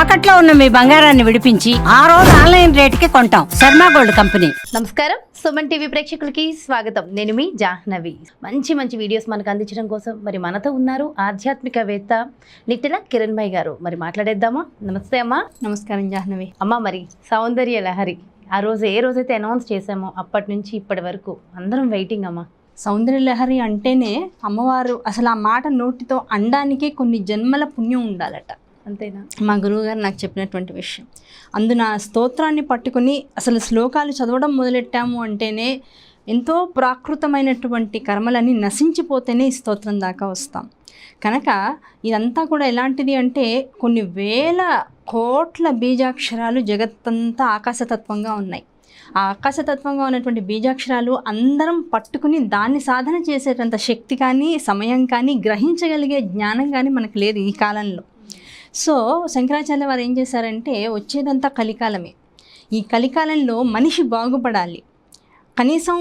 తాకట్లో ఉన్న మీ బంగారాన్ని విడిపించి ఆ రోజు ఆన్లైన్ రేటుకి కొంటాం. Sharma gold company. నమస్కారం, సుమన్ టీవీ ప్రేక్షకులకి స్వాగతం. నేను మీ జాహ్నవి. మంచి వీడియోస్ మనకు అందించడం కోసం మరి మనతో ఉన్నారు ఆధ్యాత్మికవేత్త నిట్టెల కిరణ్మయి గారు. మరి మాట్లాడేద్దామా? నమస్తే అమ్మా. నమస్కారం జాహ్నవి. అమ్మ, మరి సౌందర్య లహరి ఆ రోజు ఏ రోజైతే అనౌన్స్ చేసామో అప్పటి నుంచి ఇప్పటి వరకు అందరం వెయిటింగ్ అమ్మా. సౌందర్య లహరి అంటేనే అమ్మవారు అసలు ఆ మాట నోటితో అనడానికే కొన్ని జన్మల పుణ్యం ఉండాలట. అంతేనా? మా గురువుగారు నాకు చెప్పినటువంటి విషయం. అందున స్తోత్రాన్ని పట్టుకుని అసలు శ్లోకాలు చదవడం మొదలెట్టాము అంటేనే ఎంతో ప్రాకృతమైనటువంటి కర్మలన్నీ నశించిపోతేనే ఈ స్తోత్రం దాకా వస్తాం. కనుక ఇదంతా కూడా ఎలాంటిది అంటే కొన్ని వేల కోట్ల బీజాక్షరాలు జగత్తంతా ఆకాశతత్వంగా ఉన్నాయి. ఆ ఆకాశతత్వంగా ఉన్నటువంటి బీజాక్షరాలు అందరం పట్టుకుని దాన్ని సాధన చేసేటంత శక్తి కానీ సమయం కానీ గ్రహించగలిగే జ్ఞానం కానీ మనకు లేదు ఈ కాలంలో. సో శంకరాచార్య వారు ఏం చేశారంటే వచ్చేదంతా కలికాలమే. ఈ కలికాలంలో మనిషి బాగుపడాలి, కనీసం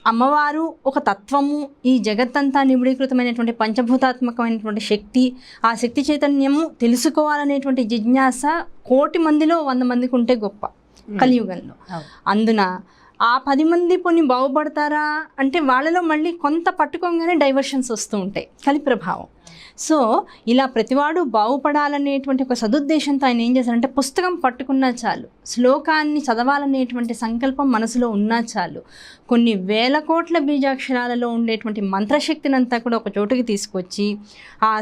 అమ్మవారు ఒక తత్వము, ఈ జగత్తంతా నిబిడీకృతమైనటువంటి పంచభూతాత్మకమైనటువంటి శక్తి, ఆ శక్తి చైతన్యము తెలుసుకోవాలనేటువంటి జిజ్ఞాస 1,000,000 మందిలో 100 మందికి ఉంటే గొప్ప కలియుగంలో. అందున ఆ 10 మంది పోనీ బాగుపడతారా అంటే వాళ్ళలో మళ్ళీ కొంత పట్టుకోగానే డైవర్షన్స్ వస్తూ ఉంటాయి, కలి ప్రభావం. సో ఇలా ప్రతివాడు బాగుపడాలనేటువంటి ఒక సదుద్దేశంతో ఆయన ఏం చేశారంటే పుస్తకం పట్టుకున్నా చాలు, శ్లోకాన్ని చదవాలనేటువంటి సంకల్పం మనసులో ఉన్నా చాలు, కొన్ని వేల కోట్ల బీజాక్షరాలలో ఉండేటువంటి మంత్రశక్తిని అంతా కూడా ఒక చోటుకి తీసుకొచ్చి ఆ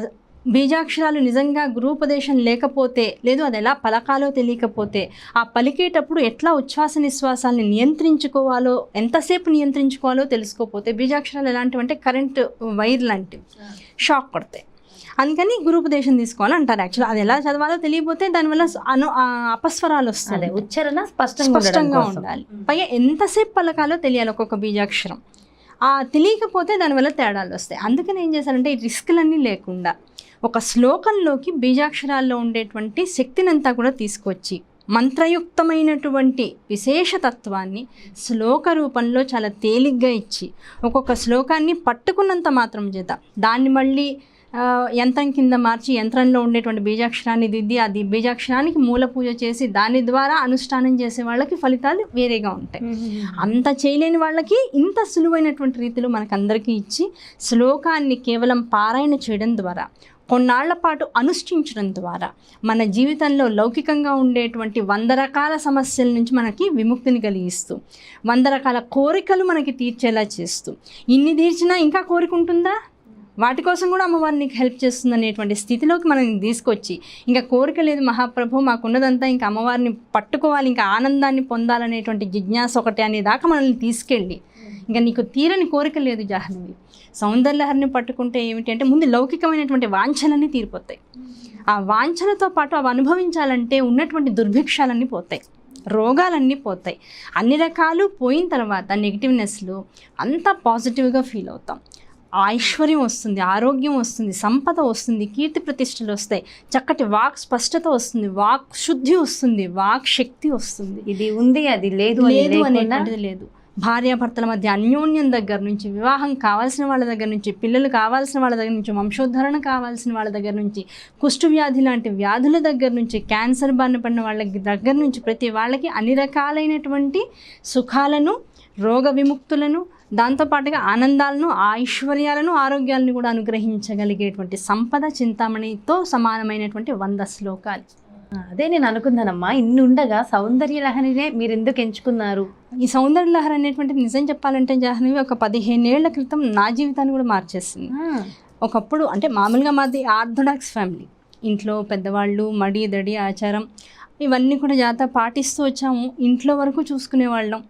బీజాక్షరాలు నిజంగా గురూపదేశం లేకపోతే, లేదు అది ఎలా పలకాలో తెలియకపోతే, ఆ పలికేటప్పుడు ఎట్లా ఉచ్ఛ్వాస నిశ్వాసాలని నియంత్రించుకోవాలో, ఎంతసేపు నియంత్రించుకోవాలో తెలుసుకోకపోతే, బీజాక్షరాలు ఎలాంటివంటే కరెంట్ వైర్ లాంటివి, షాక్ కొడతాయి. అందుకని గురూపదేశం తీసుకోవాలంటారు. యాక్చువల్లీ అది ఎలా చదవాలో తెలియకపోతే దానివల్ల అపస్వరాలు వస్తాయి, ఉచ్చారణ స్పష్టంగా ఉండాలి. పైగా ఎంతసేపు పలకాలో తెలియాలి ఒక్కొక్క బీజాక్షరం. తెలియకపోతే దానివల్ల తేడాలు వస్తాయి. అందుకని ఏం చేశారంటే ఈ రిస్కులన్నీ లేకుండా ఒక శ్లోకంలోకి బీజాక్షరాల్లో ఉండేటువంటి శక్తినంతా కూడా తీసుకొచ్చి మంత్రయుక్తమైనటువంటి విశేషతత్వాన్ని శ్లోక రూపంలో చాలా తేలిగ్గా ఇచ్చి ఒక్కొక్క శ్లోకాన్ని పట్టుకున్నంత మాత్రం చేత దాన్ని మళ్ళీ యంత్రం కింద మార్చి యంత్రంలో ఉండేటువంటి బీజాక్షరాన్ని దిద్ది అది బీజాక్షరానికి మూల పూజ చేసి దాని ద్వారా అనుష్ఠానం చేసే వాళ్ళకి ఫలితాలు వేరేగా ఉంటాయి. అంత చేయలేని వాళ్ళకి ఇంత సులువైనటువంటి రీతిలో మనకందరికీ ఇచ్చి శ్లోకాన్ని కేవలం పారాయణ చేయడం ద్వారా, కొన్నాళ్ల పాటు అనుష్ఠించడం ద్వారా మన జీవితంలో లౌకికంగా ఉండేటువంటి 100 రకాల సమస్యల నుంచి మనకి విముక్తిని కలిగిస్తూ, 100 రకాల కోరికలు మనకి తీర్చేలా చేస్తూ, ఇన్ని తీర్చినా ఇంకా కోరిక ఉంటుందా, వాటి కోసం కూడా అమ్మవారు నీకు హెల్ప్ చేస్తుంది అనేటువంటి స్థితిలోకి మనం తీసుకొచ్చి, ఇంకా కోరిక లేదు మహాప్రభు మాకున్నదంతా ఇంకా అమ్మవారిని పట్టుకోవాలి, ఇంకా ఆనందాన్ని పొందాలనేటువంటి జిజ్ఞాస ఒకటి అనేదాకా మనల్ని తీసుకెళ్ళి, ఇంకా నీకు తీరని కోరిక లేదు జాహ్నవి. సౌందర్యలహరిని పట్టుకుంటే ఏమిటి అంటే ముందు లౌకికమైనటువంటి వాంఛలన్నీ తీరిపోతాయి. ఆ వాంఛలతో పాటు అవి అనుభవించాలంటే ఉన్నటువంటి దుర్భిక్షాలన్నీ పోతాయి, రోగాలన్నీ పోతాయి. అన్ని రకాలు పోయిన తర్వాత నెగిటివ్నెస్లు అంతా పాజిటివ్గా ఫీల్ అవుతాం. ఐశ్వర్యం వస్తుంది, ఆరోగ్యం వస్తుంది, సంపద వస్తుంది, కీర్తి ప్రతిష్టలు వస్తాయి, చక్కటి వాక్ స్పష్టత వస్తుంది, వాక్ శుద్ధి వస్తుంది, వాక్ శక్తి వస్తుంది. ఇది ఉంది అది లేదు అనేటువంటిది లేదు. భార్యాభర్తల మధ్య అన్యోన్యం దగ్గర నుంచి, వివాహం కావాల్సిన వాళ్ళ దగ్గర నుంచి, పిల్లలు కావాల్సిన వాళ్ళ దగ్గర నుంచి, వంశోద్ధరణ కావాల్సిన వాళ్ళ దగ్గర నుంచి, కుష్టు వ్యాధి లాంటి వ్యాధుల దగ్గర నుంచి, క్యాన్సర్ బారిన పడిన వాళ్ళ దగ్గర నుంచి ప్రతి వాళ్ళకి అన్ని రకాలైనటువంటి సుఖాలను, రోగ విముక్తులను, దాంతోపాటుగా ఆనందాలను, ఐశ్వర్యాలను, ఆరోగ్యాలను కూడా అనుగ్రహించగలిగేటువంటి సంపద చింతామణితో సమానమైనటువంటి 100 శ్లోకాలు. అదే నేను అనుకున్నానమ్మా, ఇన్ని ఉండగా సౌందర్య లహరినే మీరు ఎందుకు ఎంచుకున్నారు? ఈ సౌందర్య లహరి అనేటువంటిది నిజం చెప్పాలంటే జాహ్నవి ఒక 15 ఏళ్ల క్రితం నా జీవితాన్ని కూడా మార్చేసింది. ఒకప్పుడు అంటే మామూలుగా మాది ఆర్థోడాక్స్ ఫ్యామిలీ, ఇంట్లో పెద్దవాళ్ళు మడి దడి ఆచారం ఇవన్నీ కూడా జాగ్రత్త పాటిస్తూ వచ్చాము. ఇంట్లో వరకు చూసుకునేవాళ్ళం,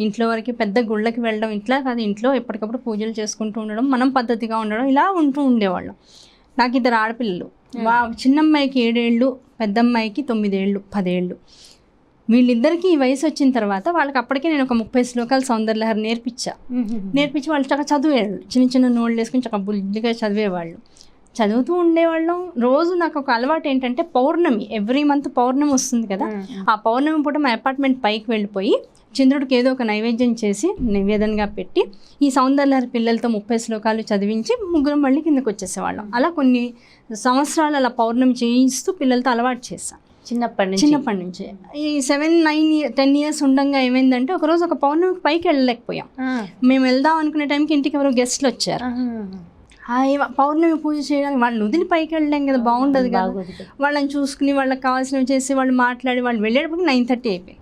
ఇంట్లో వరకు పెద్ద గుళ్ళకి వెళ్ళడం, ఇట్లా కాదు ఇంట్లో ఎప్పటికప్పుడు పూజలు చేసుకుంటూ ఉండడం, మనం పద్ధతిగా ఉండడం, ఇలా ఉంటూ ఉండేవాళ్ళం. నాకు 2 ఆడపిల్లలు, చిన్నమ్మాయికి 7 ఏళ్ళు, పెద్దమ్మాయికి 9 ఏళ్ళు 10 ఏళ్ళు. వీళ్ళిద్దరికీ ఈ వయసు వచ్చిన తర్వాత వాళ్ళకి అప్పటికే నేను ఒక 30 శ్లోకాలు సౌందర్యలహరి నేర్పించి వాళ్ళు చక్కగా చదివేవాళ్ళు, చిన్న నోళ్ళు వేసుకుని చక్కగా బుద్ధిగా చదివేవాళ్ళు. చదువుతూ ఉండేవాళ్ళం. రోజు నాకు ఒక అలవాటు ఏంటంటే పౌర్ణమి, ఎవ్రీ మంత్ పౌర్ణమి వస్తుంది కదా, ఆ పౌర్ణమి పూట మా అపార్ట్మెంట్ పైకి వెళ్ళిపోయి చంద్రుడికి ఏదో ఒక నైవేద్యం చేసి నివేదనగా పెట్టి ఈ సౌందర్యలహరి పిల్లలతో 30 శ్లోకాలు చదివించి ముగ్గురం మళ్ళీ కిందకు వచ్చేసేవాళ్ళం. అలా కొన్ని సంవత్సరాలు అలా పౌర్ణమి చేయిస్తూ పిల్లలతో అలవాటు చేశాను. చిన్నప్పటి నుంచి ఈ 7-9-10 ఇయర్స్ ఉండగా ఏమైందంటే ఒకరోజు ఒక పౌర్ణమికి పైకి వెళ్ళలేకపోయాం. మేము వెళ్దాం అనుకునే టైంకి ఇంటికి ఎవరో గెస్ట్లు వచ్చారు. పౌర్ణమి పూజ చేయడానికి వాళ్ళని వదిలి పైకి వెళ్ళలేం కదా, బాగుండదు కదా. వాళ్ళని చూసుకుని వాళ్ళకి కావాల్సినవి చేసి వాళ్ళు మాట్లాడి వాళ్ళు వెళ్ళేటప్పటికి 9:30 అయిపోయి.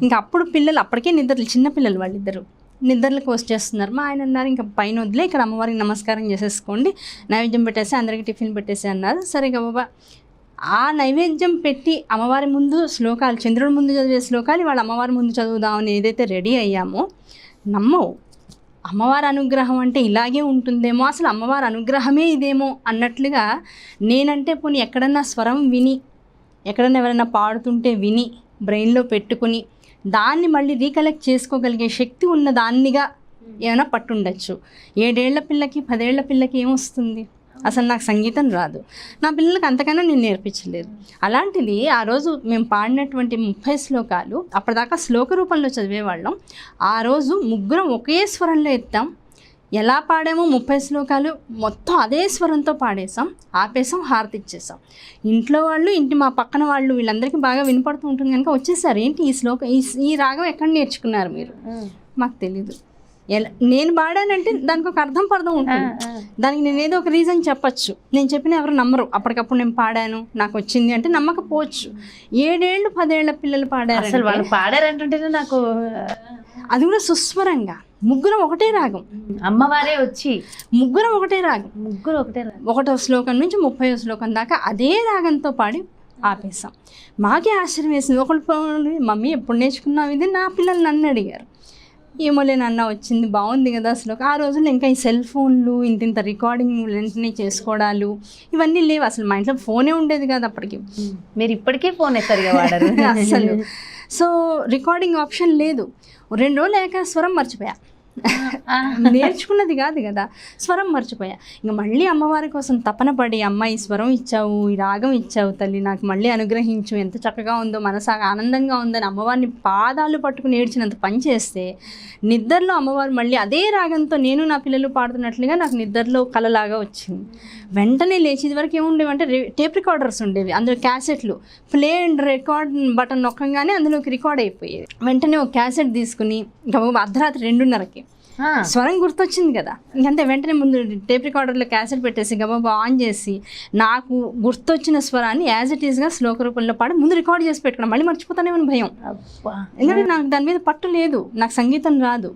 ఇంకా అప్పుడు పిల్లలు అప్పటికే నిద్రలు, చిన్న పిల్లలు వాళ్ళిద్దరు నిద్రలకు వచ్చేస్తున్నారు. మా ఆయన అన్నారు ఇంకా పైన వదిలే ఇక్కడ అమ్మవారికి నమస్కారం చేసేసుకోండి, నైవేద్యం పెట్టేసి అందరికీ టిఫిన్ పెట్టేసి అన్నారు. సరే బాబా ఆ నైవేద్యం పెట్టి అమ్మవారి ముందు శ్లోకాలు, చంద్రుడి ముందు చదివే శ్లోకాలు వాళ్ళ అమ్మవారి ముందు చదువుదామని ఏదైతే రెడీ అయ్యామో, నమ్మవు అమ్మవారి అనుగ్రహం అంటే ఇలాగే ఉంటుందేమో, అసలు అమ్మవారి అనుగ్రహమే ఇదేమో అన్నట్లుగా నేనంటే పోనీ ఎక్కడన్నా స్వరం విని, ఎక్కడన్నా ఎవరైనా పాడుతుంటే విని బ్రెయిన్లో పెట్టుకుని దాన్ని మళ్ళీ రీకలెక్ట్ చేసుకోగలిగే శక్తి ఉన్న దాన్నిగా ఏమైనా పట్టుండొచ్చు. 7 ఏళ్ల పిల్లకి 10 ఏళ్ల పిల్లకి ఏమొస్తుంది? అసలు నాకు సంగీతం రాదు, నా పిల్లలకి అంతకన్నా నేను నేర్పించలేదు. అలాంటిది ఆ రోజు మేము పాడినటువంటి 30 శ్లోకాలు అప్పటిదాకా శ్లోక రూపంలో చదివేవాళ్ళం. ఆ రోజు ముగ్గురం ఒకే స్వరంలో ఎత్తాం. ఎలా పాడామో 30 శ్లోకాలు మొత్తం అదే స్వరంతో పాడేసాం, ఆపేసాం, హారతి ఇచ్చేసాం. ఇంట్లో వాళ్ళు, మా పక్కన వాళ్ళు వీళ్ళందరికీ బాగా వినపడుతూ ఉంటుంది కనుక వచ్చేసారు. ఏంటి ఈ శ్లోకం, ఈ రాగం ఎక్కడ నేర్చుకున్నారు మీరు? మాకు తెలీదు. నేను పాడానంటే దానికి ఒక అర్థం పర్థం ఉంటుంది, దానికి నేను ఏదో ఒక రీజన్ చెప్పచ్చు. నేను చెప్పిన ఎవరు నమ్మరు. అప్పటికప్పుడు నేను పాడాను నాకు వచ్చింది అంటే నమ్మకపోవచ్చు. 7 ఏళ్ళు 10 ఏళ్ల పిల్లలు పాడారు, అసలు వాళ్ళు పాడారంటుంటేనే నాకు అది కూడా సుస్వరంగా, ముగ్గురం ఒకటే రాగం, అమ్మవారే వచ్చి ముగ్గురం ఒకటే రాగం, ఒకటో శ్లోకం నుంచి 30వ శ్లోకం దాకా అదే రాగంతో పాడి ఆపేసాం. మాకే ఆశ్చర్యం వేసింది. ఒకళ్ళు మమ్మీ ఎప్పుడు నేర్చుకున్నావు ఇది? నా పిల్లలు నన్ను అడిగారు. ఏమోలే నాన్న వచ్చింది, బాగుంది కదా అసలు. ఆ రోజుల్లో ఇంకా ఈ సెల్ ఫోన్లు, ఇంత రికార్డింగ్ వెంటనే చేసుకోవడాలు ఇవన్నీ లేవు. అసలు మా ఇంట్లో ఫోనే ఉండేది కాదు అప్పటికి. మీరు ఇప్పటికే ఫోన్ సరిగా వాడరు అసలు. సో రికార్డింగ్ ఆప్షన్ లేదు. 2 రోజులు ఏక స్వరం మర్చిపోయా, నేర్చుకున్నది కాదు కదా, స్వరం మర్చిపోయా. ఇంకా మళ్ళీ అమ్మవారి కోసం తపన పడి, అమ్మ ఈ స్వరం ఇచ్చావు, ఈ రాగం ఇచ్చావు తల్లి, నాకు మళ్ళీ అనుగ్రహించు, ఎంత చక్కగా ఉందో, మనసాగా ఆనందంగా ఉందని అమ్మవారిని పాదాలు పట్టుకుని ఏడ్చినంత పని చేస్తే నిద్రలో అమ్మవారు మళ్ళీ అదే రాగంతో నేను నా పిల్లలు పాడుతున్నట్లుగా నాకు నిద్రలో కలలాగా వచ్చింది. వెంటనే లేచి, ఇదివరకు ఏముండేవంటే టేప్ రికార్డర్స్ ఉండేవి, అందులో క్యాసెట్లు, ప్లే అండ్ రికార్డ్ బటన్ నొక్కగానే అందులోకి రికార్డ్ అయిపోయేది. వెంటనే ఒక క్యాసెట్ తీసుకుని ఇంకా అర్ధరాత్రి 2:30కి స్వరం గుర్తొచ్చింది కదా, ఇంకంతే వెంటనే ముందు టేప్ రికార్డర్లో క్యాసెట్ పెట్టేసి గబాబా ఆన్ చేసి నాకు గుర్తొచ్చిన స్వరాన్ని యాజ్ ఇట్ ఈస్గా శ్లోక రూపంలో పాడి ముందు రికార్డ్ చేసి పెట్టుకున్నాను. మళ్ళీ మర్చిపోతానేమని భయం, ఎందుకంటే నాకు దాని మీద పట్టు లేదు, నాకు సంగీతం రాదు.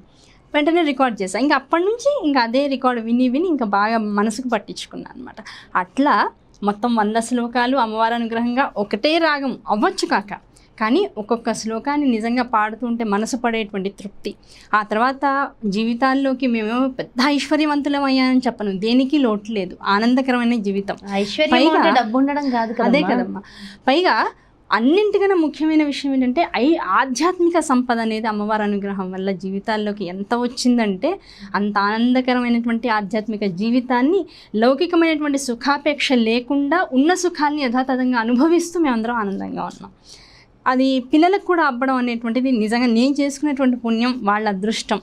వెంటనే రికార్డ్ చేశాను. ఇంకా అప్పటి నుంచి ఇంకా అదే రికార్డ్ విని ఇంకా బాగా మనసుకు పట్టించుకున్నాను అనమాట. అట్లా మొత్తం 100 శ్లోకాలు అమ్మవారి అనుగ్రహంగా ఒకటే రాగం అవ్వచ్చు కాక, కానీ ఒక్కొక్క శ్లోకాన్ని నిజంగా పాడుతుంటే మనసు పడేటువంటి తృప్తి. ఆ తర్వాత జీవితాల్లోకి మేమేమో పెద్ద ఐశ్వర్యవంతులం అయ్యామని చెప్పను, దేనికి లోటు లేదు, ఆనందకరమైన జీవితం. ఐశ్వర్యం డబ్బు ఉండడం కాదు, అదే కదమ్మా. పైగా అన్నింటికన్నా ముఖ్యమైన విషయం ఏంటంటే ఆధ్యాత్మిక సంపద అనేది అమ్మవారి అనుగ్రహం వల్ల జీవితాల్లోకి ఎంత వచ్చిందంటే అంత ఆనందకరమైనటువంటి ఆధ్యాత్మిక జీవితాన్ని, లౌకికమైనటువంటి సుఖాపేక్ష లేకుండా ఉన్న సుఖాన్ని యథాతథంగా అనుభవిస్తూ మేమందరం ఆనందంగా ఉన్నాం. అది పిల్లలకు కూడా అవ్వడం అనేటువంటిది నిజంగా నేను చేసుకునేటువంటి పుణ్యం, వాళ్ళ అదృష్టం.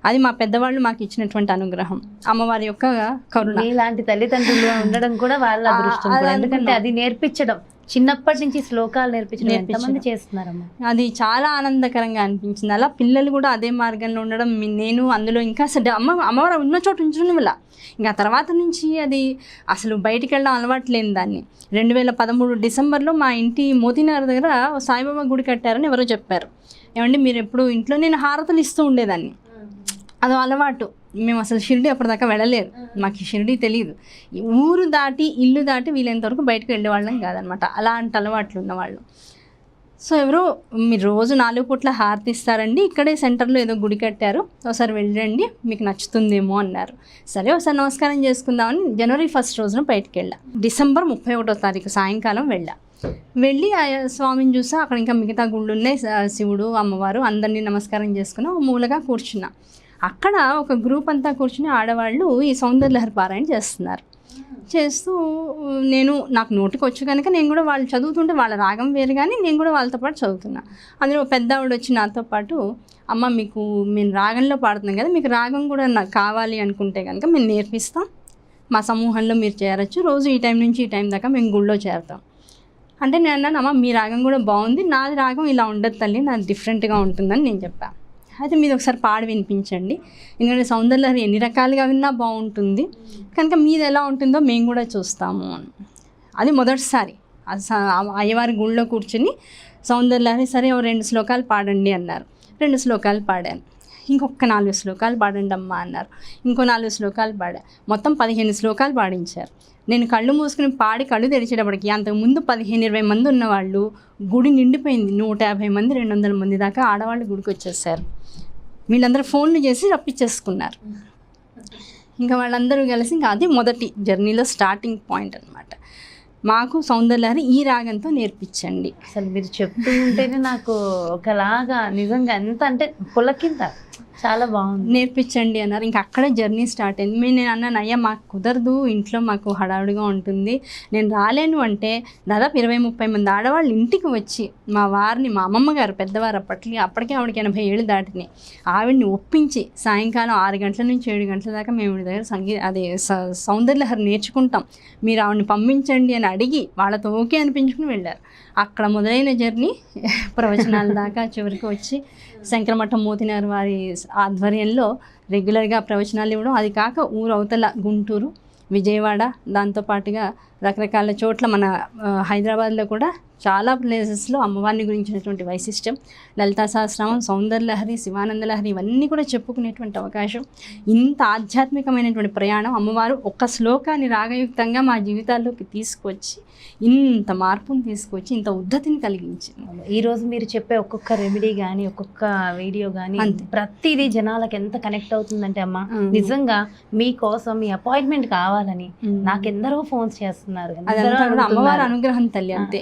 అది మా పెద్దవాళ్ళు మాకు ఇచ్చినటువంటి అనుగ్రహం, అమ్మవారి యొక్క కరుణ. ఇలాంటి తల్లిదండ్రులు ఉండడం కూడా వాళ్ళ అదృష్టం, ఎందుకంటే అది నేర్పించడం, చిన్నప్పటి నుంచి శ్లోకాలు నేర్పించడం ఎంతమంది చేస్తున్నారమ్మా. అది చాలా ఆనందకరంగా అనిపించింది. అలా పిల్లలు కూడా అదే మార్గంలో ఉండడం, నేను అందులో ఇంకా అమ్మవారు ఉన్న చోటు ఉంచడం వల్ల ఇంకా తర్వాత నుంచి అది అసలు బయటికి వెళ్ళడం అలవాటు లేని దాన్ని. 2013 డిసెంబర్లో మా ఇంటి మోతీనగర్ దగ్గర సాయిబాబా గుడి కట్టారని ఎవరో చెప్పారు. ఏమంటే మీరు ఎప్పుడు ఇంట్లో నేను హారతులు ఇస్తూ ఉండేదాన్ని, అదో అలవాటు. మేము అసలు షిరిడి అప్పటిదాకా వెళ్ళలేదు, మాకు షిరిడి తెలియదు. ఊరు దాటి ఇల్లు దాటి వీలైనంతవరకు బయటకు వెళ్ళేవాళ్ళం కాదనమాట, అలాంటి అలవాట్లు ఉన్నవాళ్ళు. సో ఎవరో మీరు రోజు 4 పూట్ల హారతి ఇస్తారండి, ఇక్కడే సెంటర్లో ఏదో గుడి కట్టారు, ఒకసారి వెళ్ళండి మీకు నచ్చుతుందేమో అన్నారు. సరే ఒకసారి నమస్కారం చేసుకుందామని జనవరి 1 రోజున బయటకు వెళ్ళా. డిసెంబర్ 31వ తారీఖు సాయంకాలం వెళ్ళి ఆ స్వామిని చూసా. అక్కడ ఇంకా మిగతా గుళ్ళు ఉన్నాయి, శివుడు అమ్మవారు, అందరినీ నమస్కారం చేసుకున్నా, మూలగా కూర్చున్నా. అక్కడ ఒక గ్రూప్ అంతా కూర్చుని ఆడవాళ్ళు ఈ సౌందర్యలహరి పారాయణ చేస్తూ నాకు నోటికి వచ్చు కనుక నేను కూడా వాళ్ళు చదువుతుంటే వాళ్ళ రాగం వేరు కానీ నేను కూడా వాళ్ళతో పాటు చదువుతున్నా. అందులో పెద్ద ఆవిడ వచ్చి నాతో పాటు, అమ్మ మీకు మేము రాగంలో పాడుతున్నాం కదా, మీకు రాగం కూడా నాకు కావాలి అనుకుంటే కనుక మేము నేర్పిస్తాం, మా సమూహంలో మీరు చేరచ్చు, రోజు ఈ టైం నుంచి ఈ టైం దాకా మేము గుళ్ళో చేరతాం అంటే నేను అన్నాను, అమ్మ మీ రాగం కూడా బాగుంది, నాది రాగం ఇలా ఉండదు తల్లి, నాది డిఫరెంట్గా ఉంటుందని నేను చెప్పాను. అయితే మీది ఒకసారి పాడి వినిపించండి, ఎందుకంటే సౌందర్యలహరి ఎన్ని రకాలుగా విన్నా బాగుంటుంది కనుక మీది ఎలా ఉంటుందో మేము కూడా చూస్తాము అని. అది మొదటిసారి అయ్యవారి గుళ్ళో కూర్చొని సౌందర్యలహరి సరే 2 శ్లోకాలు పాడండి అన్నారు. 2 శ్లోకాలు పాడాను. ఇంకొక 4 శ్లోకాలు పాడండి అమ్మా అన్నారు. ఇంకో 4 శ్లోకాలు పాడా. మొత్తం 15 శ్లోకాలు పాడించారు. నేను కళ్ళు మూసుకుని పాడి కళ్ళు తెరిచేటప్పటికి అంతకుముందు 15-20 మంది ఉన్నవాళ్ళు గుడి నిండిపోయింది. 150 మంది 200 మంది దాకా ఆడవాళ్ళు గుడికి వచ్చేసారు. వీళ్ళందరూ ఫోన్లు చేసి రప్పించేసుకున్నారు. ఇంకా వాళ్ళందరూ కలిసి ఇంకా అది మొదటి జర్నీలో స్టార్టింగ్ పాయింట్ అనమాట. మాకు సౌందర్యలహరి ఈ రాగంతో నేర్పించండి. అసలు మీరు చెప్తూ ఉంటేనే నాకు ఒకలాగా నిజంగా ఎంత అంటే పులకింత, చాలా బాగుంది. నేర్పించండి అన్నారు. ఇంకా అక్కడే జర్నీ స్టార్ట్ అయింది. నేను అన్నాను, అయ్యా మాకు కుదరదు, ఇంట్లో మాకు హడావుడిగా ఉంటుంది, నేను రాలేను అంటే దాదాపు 20-30 మంది ఆడవాళ్ళు ఇంటికి వచ్చి మా వారిని, మా అమ్మమ్మ గారు పెద్దవారు అప్పటికే ఆవిడకి 80 ఏళ్ళు దాటినాయి, ఆవిడ్ని ఒప్పించి సాయంకాలం 6 గంటల నుంచి 7 గంటల దాకా మేము వీడి దగ్గర సౌందర్యలహరి నేర్చుకుంటాం, మీరు ఆవిడని పంపించండి అని అడిగి వాళ్ళతో ఓకే అనిపించుకుని వెళ్ళారు. అక్కడ మొదలైన జర్నీ ప్రవచనాల దాకా చివరికి వచ్చి శంకరమఠం మోతినగర్ వారి ఆధ్వర్యంలో రెగ్యులర్గా ప్రవచనాలు ఇవ్వడం, అది కాక ఊరు అవతల గుంటూరు, విజయవాడ, దాంతోపాటుగా రకరకాల చోట్ల మన హైదరాబాద్లో కూడా చాలా ప్లేసెస్లో అమ్మవారిని గురించినటువంటి వైశిష్టం, లలితా సహస్రనామం, సౌందర్యలహరి, శివానందలహరి ఇవన్నీ కూడా చెప్పుకునేటువంటి అవకాశం. ఇంత ఆధ్యాత్మికమైనటువంటి ప్రయాణం అమ్మవారు ఒక్క శ్లోకాన్ని రాగయుక్తంగా మా జీవితాల్లోకి తీసుకొచ్చి ఇంత మార్పును తీసుకొచ్చి ఇంత ఉద్ధతిని కలిగించింది. ఈరోజు మీరు చెప్పే ఒక్కొక్క రెమెడీ కానీ ఒక్కొక్క వీడియో కానీ ప్రతిదీ జనాలకు ఎంత కనెక్ట్ అవుతుందంటే అమ్మ నిజంగా మీకోసం మీ అపాయింట్మెంట్ కావాలని నాకు ఎందరో ఫోన్స్ చేస్తున్నారు. అదంతా కూడా అమ్మవారి అనుగ్రహం తల్లి, అంతే.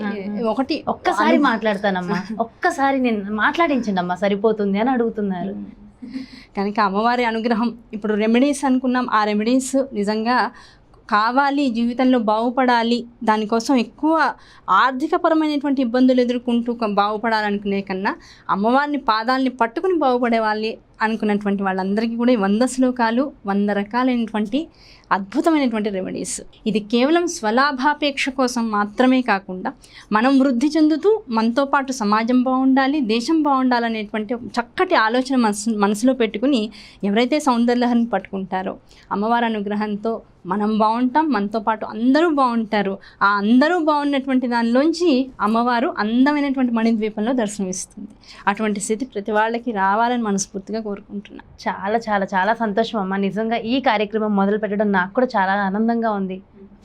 ఒక్కసారి మాట్లాడతానమ్మా, ఒక్కసారి నేను మాట్లాడించండి అమ్మా సరిపోతుంది అని అడుగుతున్నారు. కనుక అమ్మవారి అనుగ్రహం. ఇప్పుడు రెమెడీస్ అనుకున్నాం, ఆ రెమెడీస్ నిజంగా కావాలి, జీవితంలో బాగుపడాలి, దానికోసం ఎక్కువ ఆర్థికపరమైనటువంటి ఇబ్బందులు ఎదుర్కొంటూ బాగుపడాలనుకునే కన్నా అమ్మవారిని పాదాలని పట్టుకుని బాగుపడే వాళ్ళు అనుకున్నటువంటి వాళ్ళందరికీ కూడా 100 శ్లోకాలు 100 రకాలైనటువంటి అద్భుతమైనటువంటి రెమెడీస్. ఇది కేవలం స్వలాభాపేక్ష కోసం మాత్రమే కాకుండా మనం వృద్ధి చెందుతూ మనతో పాటు సమాజం బాగుండాలి, దేశం బాగుండాలనేటువంటి చక్కటి ఆలోచన మనసులో పెట్టుకుని ఎవరైతే సౌందర్యలహరిని పట్టుకుంటారో అమ్మవారి అనుగ్రహంతో మనం బాగుంటాం, మనతో పాటు అందరూ బాగుంటారు. ఆ అందరూ బాగున్నటువంటి దానిలోంచి అమ్మవారు అందమైనటువంటి మణిద్వీపంలో దర్శనమిస్తుంది. అటువంటి స్థితి ప్రతి వాళ్ళకి రావాలని మనస్ఫూర్తిగా కోరుకుంటున్నాను. చాలా చాలా చాలా సంతోషం అమ్మ. నిజంగా ఈ కార్యక్రమం మొదలు పెట్టడం నాకు కూడా చాలా ఆనందంగా ఉంది.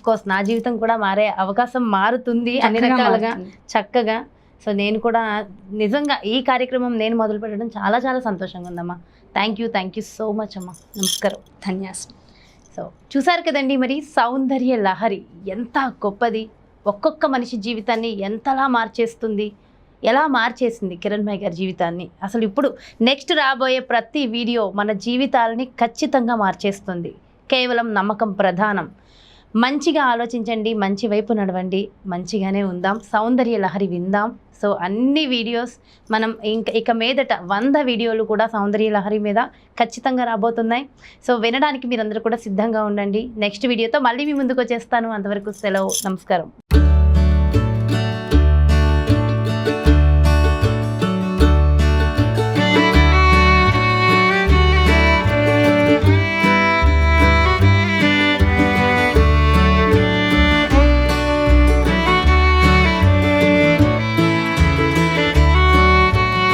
కోర్స్ నా జీవితం కూడా మారే అవకాశం మారుతుంది అన్ని రకాలుగా చక్కగా. సో నేను కూడా నిజంగా ఈ కార్యక్రమం నేను మొదలు పెట్టడం చాలా చాలా సంతోషంగా ఉందమ్మా. థ్యాంక్ యూ సో మచ్ అమ్మ. నమస్కారం. ధన్యవాదాలు. సో చూసారు కదండి, మరి సౌందర్యలహరి ఎంత గొప్పది, ఒక్కొక్క మనిషి జీవితాన్ని ఎంతలా మార్చేస్తుంది, ఎలా మార్చేసింది కిరణ్ భాయ్ గారి జీవితాన్ని. అసలు ఇప్పుడు నెక్స్ట్ రాబోయే ప్రతి వీడియో మన జీవితాలని ఖచ్చితంగా మార్చేస్తుంది. కేవలం నమ్మకం ప్రధానం. మంచిగా ఆలోచించండి, మంచి వైపు నడవండి, మంచిగానే ఉందాం, సౌందర్యలహరి విందాం. సో అన్ని వీడియోస్ మనం ఇక మీదట 100 వీడియోలు కూడా సౌందర్యలహరి మీద ఖచ్చితంగా రాబోతున్నాయి. సో వినడానికి మీరందరూ కూడా సిద్ధంగా ఉండండి. నెక్స్ట్ వీడియోతో మళ్ళీ మీ ముందుకు వచ్చేస్తాను. అంతవరకు సెలవు. నమస్కారం.